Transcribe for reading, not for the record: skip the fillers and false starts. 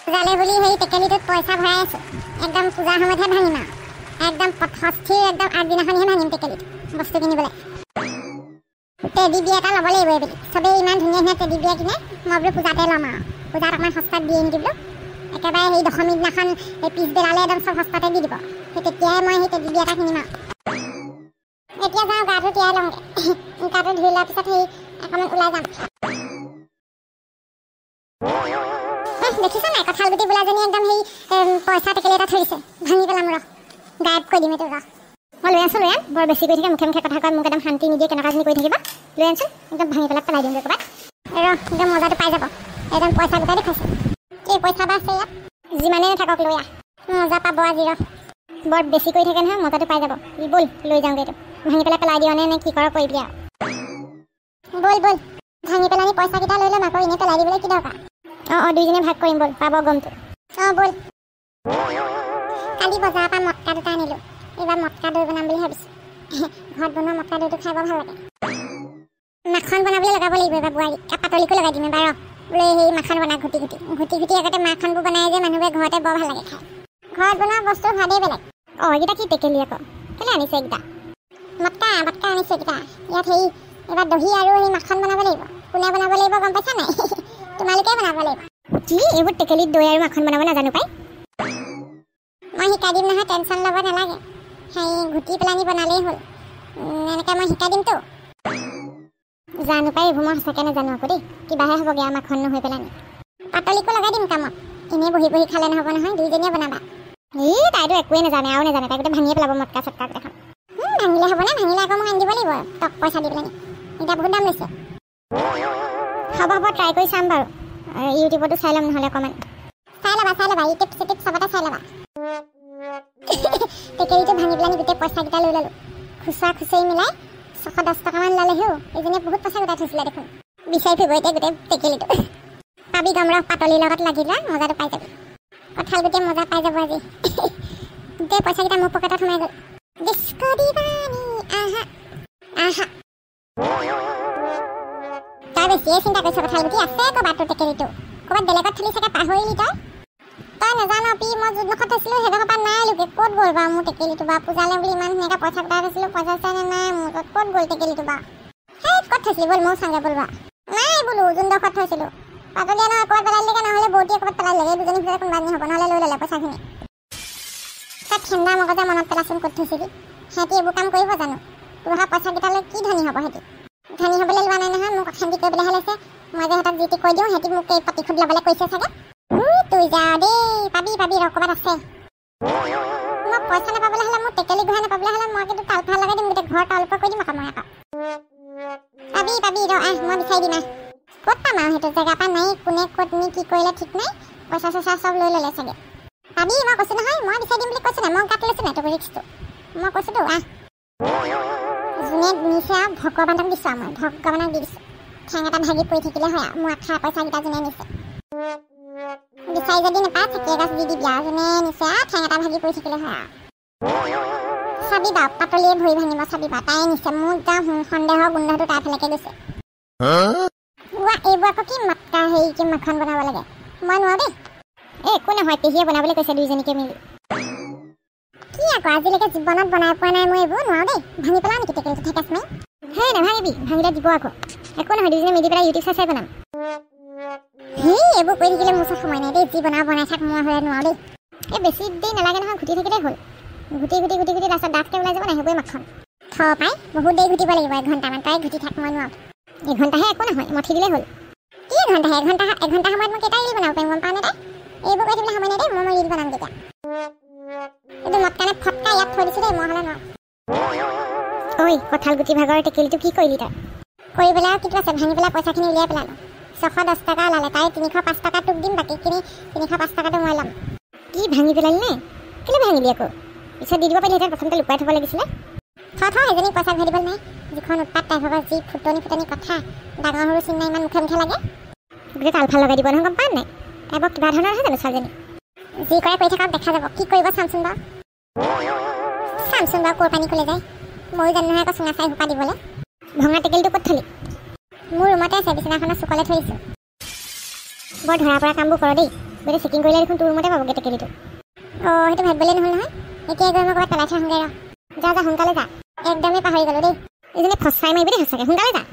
পূজালে বুলি সেই টেকেলিটোত পইচা ভৰাই আছো একদম পূজাৰ সময়তহে ভাঙিম আৰু একদম ষষ্ঠীৰ একদম আগদিনাখনহে ভাঙিম টেকেলিটো বস্তু কিনিবলৈ টেডি বিয়া এটা ল'ব লাগিব এইবেলি চবেই ইমান ধুনীয়া ধুনীয়া টেডি বিয়া কিনে মই বোলো পূজাতে ল'ম আৰু পূজাত অকণমান সস্তাত দিয়ে নেকি বোলো একেবাৰে সেই দশমী দিনাখন সেই পিছবেলালে একদম চব সস্তাতে দি দিব সেই তেতিয়াই মই সেই টেডি বিয়া এটা কিনিম আৰু এতিয়া যাওঁ গাটো তিয়াই লওঁগৈ গাটো ধুই লোৱাৰ পিছত সেই অকণমান ওলাই যাম দেখিছ নাই কঁঠালগুটি বোলাজনী একদম সেই পইচা টেকেলি এটা থৈ দিছে ভাঙি পেলাম ৰ গায়ব কৰি দিম এইটো ৰ মই লৈ আছোঁ লৈ আন বৰ বেছি কৰি থাকে মুখে মুখে কথা কয় মোক একদম শান্তি নিদিয়ে কেনেকুৱাজনী কৰি থাকিবা লৈ আনচোন একদম ভাঙি পেলাই দিমগৈ ক'ৰবাত ৰ একদম মজাটো পাই যাব একদম পইচা গোটাই দেখুৱাইছে এই পইচা বা আছে ইয়াত যিমানেই নাথাকক লৈ আহ মজা পাব আজি ৰ বৰ বেছি কৰি থাকে নহয় মজাটো পাই যাব ব'ল লৈ যাওঁগৈ এইটো ভাঙি পেলাই দিয় নে কি কৰ কৰিবি আৰু ব'ল ব'ল ভাঙি পেলানি পইচাকেইটা লৈ ল'ম আকৌ এনেই পেলাই দিবলৈ কি দৰকাৰ অঁ দুইজনে ভাগ কৰিম ব'ল পাব গমটো অঁ ব'ল কালি বজাৰৰ পৰা মটকা দুটা আনিলোঁ এইবাৰ মটকা দৈ বনাম বুলি ভাবিছোঁ ঘৰত বনোৱা মটকা দৈটো খাই বৰ ভাল লাগে মাখন বনাবলৈ লগাব লাগিব এইবাৰ বোৱাৰী পাতলিকো লগাই দিম এবাৰ বোলে সেই মাখন বনাই ঘুটি আগতে মাখনবোৰ বনাই যে মানুহবোৰে ঘৰতে বৰ ভাল লাগে খাই ঘৰত বনোৱা বস্তু ভালেই বেলেগ অঁ এইকেইটা কি টেকেলি আকৌ কেলৈ আনিছে এইকেইটা মটকা আনিছে এইকেইটা ইয়াত সেই এইবাৰ দহি আৰু সেই মাখন বনাব লাগিব কোনে বনাব লাগিব গম পাইছা নাই তোমালোকে বনাব লাগিব কি এইবোৰ টেকেলিত দৈ আৰু মাখন বনাব নাজানো পাই মই শিকাই দিম নহয় টেনশ্যন ল'ব নালাগে সেই ঘুটি পেলানি বনালেই হ'ল এনেকৈ মই শিকাই দিমতো জানো পাই এইবোৰ মই সঁচাকৈ নাজানো আকৌ দেই কিবাহে হ'বগৈ আৰু মাখন নহৈ পেলানি পাতলিকো লগাই দিম কামত এনেই বহি খালে নহ'ব নহয় দুইজনীয়ে বনাবা এই তাইতো একোৱে নাজানে আৰু নাজানে তাই গোটেই ভাঙিয়ে পেলাব মটকা চটকা গোটেইখন ভাঙিলে হ'বনে ভাঙিলে আকৌ মোক আনি দিব লাগিব টক পইচা দি পেলানি এতিয়া বহুত দাম লৈছে হ'ব ট্ৰাই কৰি চাম বাৰু ইউটিউবতো চাই ল'ম নহ'লে অকণমান চাই ল'বা ইউটিউব চিউটিউব চবতে চাই ল'বা টেকেলিটো ভাঙি পেলানি গোটেই পইচাকেইটা লৈ ল'লোঁ খুচৰি মিলাই 610 টকামান ল'লে হেও এইজনীয়ে বহুত পইচা গোটাই থৈছিলে দেখোন বিচাৰি ফুৰিব এতিয়া গোটেই টেকেলিটো পাবি গম ৰ পাতলিৰ লগত লাগি যোৱা মজাটো পাই যাবি কঁঠাল গোটেই মজা পাই যাব আজি গোটেই পইচাকেইটা মোৰ পকেটত সোমাই গ'ল ডিস্কো দিবানি আহা তই বেছিয়ে চিন্তা কৰিছ কঁঠাল গুটি আছে ক'ৰবাত তোৰ টেকেলিটো ক'ৰবাত বেলেগত থলি চাগে পাহৰিলি তই নাজানো পি মই য'ত থৈছিলোঁ সেইডোখৰ পৰা নাই লোকে ক'ত গ'ল বাৰু মোৰ টেকেলিটো বাৰু পূজালে বুলি ইমান ধুনীয়াকৈ পইচা গোটাই থৈছিলোঁ পইচা চাই নাই মোৰ ক'ত গ'ল টেকেলিটো বাৰু সেই ক'ত থৈছিলি ব'ল ময়ো চাওঁগৈ ব'ল বাৰু নাই বোলো যোনডোখৰত থৈছিলোঁ পাতলীয়া নহয় ক'ৰবাত পেলাই দিলেগৈ নহ'লে বৌটিয়ে ক'ৰবাত পেলাই দিলেগৈ দুজনী ভিতৰত কোনোবা এজনী হ'ব নহ'লে লৈ ল'লে পইচাখিনি তাত ঠেণ্ডা মগজে মনত পেলাচোন ক'ত থৈছিলি সিহঁতি এইবোৰ কাম কৰিব জানো তোৰ পইচাকেইটালৈ কি ধনী হ'ব সিহঁতি ধনী হ'বলৈ লোৱা নাই নহয় মোক অশান্তি কৰিবলৈহে লৈছে মই যে সিহঁতক যি টি কৈ দিওঁ সিহঁতি মোক এই প্ৰতিশোধ ল'বলৈ কৈছে চাগে তুই যা দেই পাবি ৰ ক'ৰবাত আছে মই পইচা নাপাবলৈ হ'লে মোৰ টেকেলি ঘূৰাই নাপাবলৈ হ'লে মই কিন্তু তাল ভাল লগাই দিম গোটেই ঘৰ তলপৰ কৰি দিম আকৌ মই আকৌ পাবি ৰ মই বিচাৰি দিম ক'ত পাম আৰু সেইটো জেগাৰ পৰা নাই কোনে ক'ত নি কি কৰিলে ঠিক নাই পইচা চইচা চব লৈ ল'লে চাগে পাবি মই কৈছোঁ নহয় মই বিচাৰি দিম বুলি কৈছোঁ নাই মই গাত লৈছোঁ নাই তোৰ ৰিক্সটো মই কৈছোঁতো যোনে নিছে আৰু ভগৱানক দিছোঁ আৰু মই ভগৱানক দি দিছোঁ ঠেং এটা ভাগি পৰি থাকিলে হয় আৰু মোৰ আশা পইচাকেইটা যোনে নিছে বিচাৰি যদি নাপায় চাকি এগছ দি দিবি আৰু যোনে নিছে ঠেং এটা ভাগি পৰি থাকিলে হয় আৰু চাবি বাৰু পাতলিয়ে ভৰি ভাঙিব চাবি বাৰু তাই নিছে মোৰ একদম সন্দেহৰ গোন্ধটো তাই ফালেকে গৈছে এইবোৰ আকৌ কি মটকা হেৰি কি মাখন বনাব লাগে মই নোৱাৰো দেই একো নহয় পেহীয়ে বনাবলৈ কৈছে দুইজনীকে মিলি কি আকৌ আজিলৈকে জীৱনত বনাই পোৱা নাই মই এইবোৰ নোৱাৰো দেই ভাঙি পেলাও নেকি টেকেলিটো থেকেচ মাৰি হেই নাভাঙিবি ভাঙিলে দিব আকৌ একো নহয় দুইজনী মিলি পেলাই ইউটিউব চাই বনাম হেই এইবোৰ কৰি থাকিলে মোৰ ওচৰত সময় নাই দেই যি বনাই থাক মই হ'লে নোৱাৰো দেই এই বেছি দেৰি নালাগে নহয় ঘুটি থাকিলেই হ'ল ঘুটি লাষ্টত ডাঠকৈ ওলাই যাব নাই সেইবোৰে মাখন পাই বহুত দেৰি ঘুটিব লাগিব 1 ঘণ্টামান তাই ঘুটি থাক মই নোৱাৰো 1 ঘণ্টাহে একো নহয় মঠি দিলেই হ'ল কি 1 ঘণ্টা সময়ত মই কেইটা ৰিল বনাব পাৰিম গম পাওঁ নে তাই এইবোৰ কৰি থাকিলে সময় নাই দেই মই ৰিল বনাম তেতিয়া এইটো মটকানে ফটকা ইয়াত থৈ দিছোঁ দেই মই হ'লে নোৱাৰো ঐ কঁঠাল গুটি ভাগৰ টেকেলিটো কি কৰিলি তই কৰি পেলাই আৰু কিটো আছে ভাঙি পেলাই পইচাখিনি উলিয়াই পেলালোঁ 610 টকা ওলালে তাই 305 টকা তোক দিম বাকীখিনি 305 টকাটো মই ল'ম কি ভাঙি পেলালি নে কেলৈ ভাঙিলি আকৌ পিছত দি দিব পাৰিলি প্ৰথমতে লুকুৱাই থ'ব লাগিছিলে সেইজনী পইচা ঘূৰাই দিব নাই যিখন উৎপাত তাই ভাগৰ যি ফুটনি কথা ডাঙৰ সৰু চিন্তা ইমান মুখে লাগে গোটেই তাল ভাল লগাই দিব নহয় গম পাওঁ নাই তাই বৰ কিবা ধৰণৰ নহয় জানো ছোৱালীজনী যি কৰে কৰি থাকক দেখা যাব কি কৰিব চামচোন বাৰু ক'ৰ পানী ক'লে যায় ময়ো জানো নহয় আকৌ চুঙা চাই সোপা দিবলৈ ভঙা টেকেলিটো ক'ত থলি মোৰ ৰুমতে আছে বিচনাখনৰ চুকলে থৈ দিছোঁ বৰ ধৰা পৰা কামবোৰ কৰ দেই বোলে চেকিং কৰিলে দেখোন তোৰ ৰুমতে পাবগৈ টেকেলিটো অঁ সেইটো ভাবিবলৈ নহ'ল নহয় এতিয়া গৈ মই ক'ৰবাত পেলাই থৈ আহোঁগৈ ৰ যা সোনকালে যা একদমেই পাহৰি গ'লো দেই এইজনী ফচাই মাৰিব দেই সঁচাকৈ সোনকালে যা